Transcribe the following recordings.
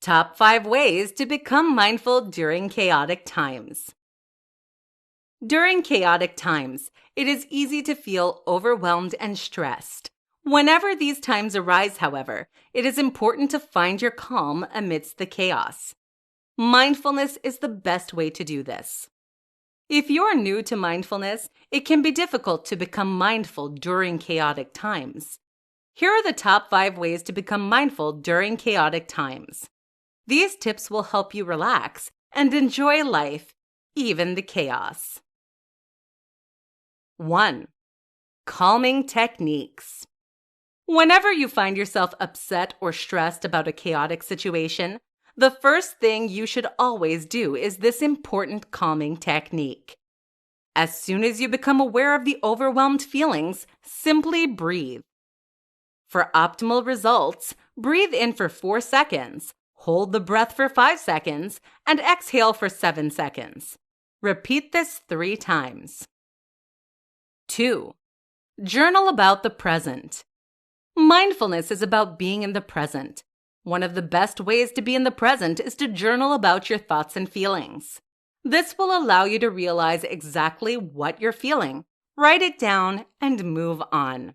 Top 5 ways to become mindful during chaotic times. During chaotic times, it is easy to feel overwhelmed and stressed. Whenever these times arise, however, it is important to find your calm amidst the chaos. Mindfulness is the best way to do this. If you're new to mindfulness, it can be difficult to become mindful during chaotic times. Here are the top 5 ways to become mindful during chaotic times. These tips will help you relax and enjoy life, even the chaos. 1. Calming techniques. Whenever you find yourself upset or stressed about a chaotic situation, the first thing you should always do is this important calming technique. As soon as you become aware of the overwhelmed feelings, simply breathe. For optimal results, breathe in for 4 seconds, hold the breath for 5 seconds, and exhale for 7 seconds. Repeat this 3 times. 2. Journal about the present. Mindfulness is about being in the present. One of the best ways to be in the present is to journal about your thoughts and feelings. This will allow you to realize exactly what you're feeling, write it down, and move on.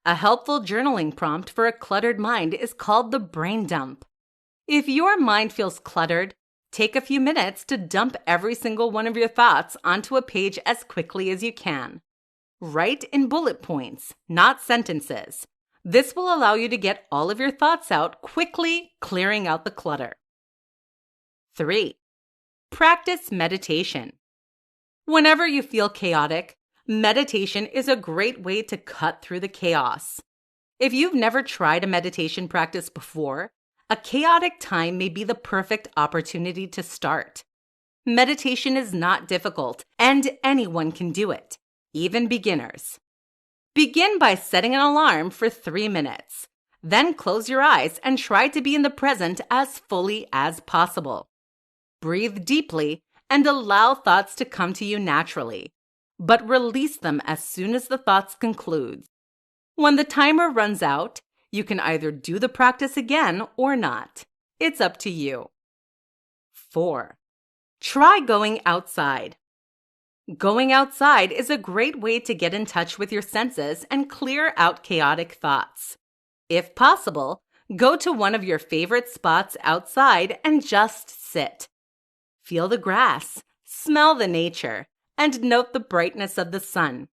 A helpful journaling prompt for a cluttered mind is called the brain dump. If your mind feels cluttered, take a few minutes to dump every single one of your thoughts onto a page as quickly as you can. Write in bullet points, not sentences. This will allow you to get all of your thoughts out quickly, clearing out the clutter. 3. Practice meditation. Whenever you feel chaotic, meditation is a great way to cut through the chaos. If you've never tried a meditation practice before, a chaotic time may be the perfect opportunity to start. Meditation is not difficult, and anyone can do it, even beginners. Begin by setting an alarm for 3 minutes. Then close your eyes and try to be in the present as fully as possible. Breathe deeply and allow thoughts to come to you naturally, but release them as soon as the thoughts conclude. When the timer runs out, you can either do the practice again or not. It's up to you. 4. Try going outside. Going outside is a great way to get in touch with your senses and clear out chaotic thoughts. If possible, go to one of your favorite spots outside and just sit. Feel the grass, smell the nature, and note the brightness of the sun.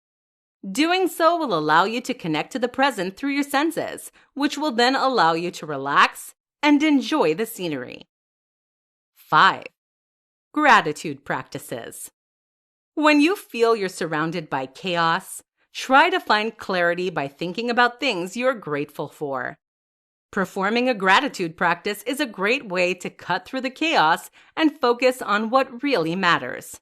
Doing so will allow you to connect to the present through your senses, which will then allow you to relax and enjoy the scenery. 5. Gratitude practices. When you feel you're surrounded by chaos, try to find clarity by thinking about things you're grateful for. Performing a gratitude practice is a great way to cut through the chaos and focus on what really matters.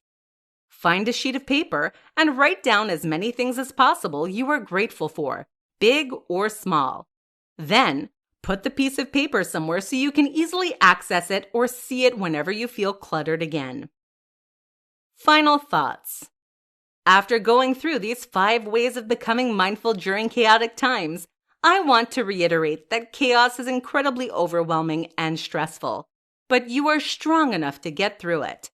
Find a sheet of paper and write down as many things as possible you are grateful for, big or small. Then, put the piece of paper somewhere so you can easily access it or see it whenever you feel cluttered again. Final thoughts. After going through these 5 ways of becoming mindful during chaotic times, I want to reiterate that chaos is incredibly overwhelming and stressful, but you are strong enough to get through it.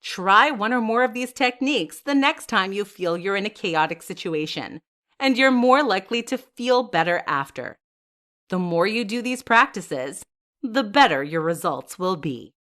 Try one or more of these techniques the next time you feel you're in a chaotic situation, and you're more likely to feel better after. The more you do these practices, the better your results will be.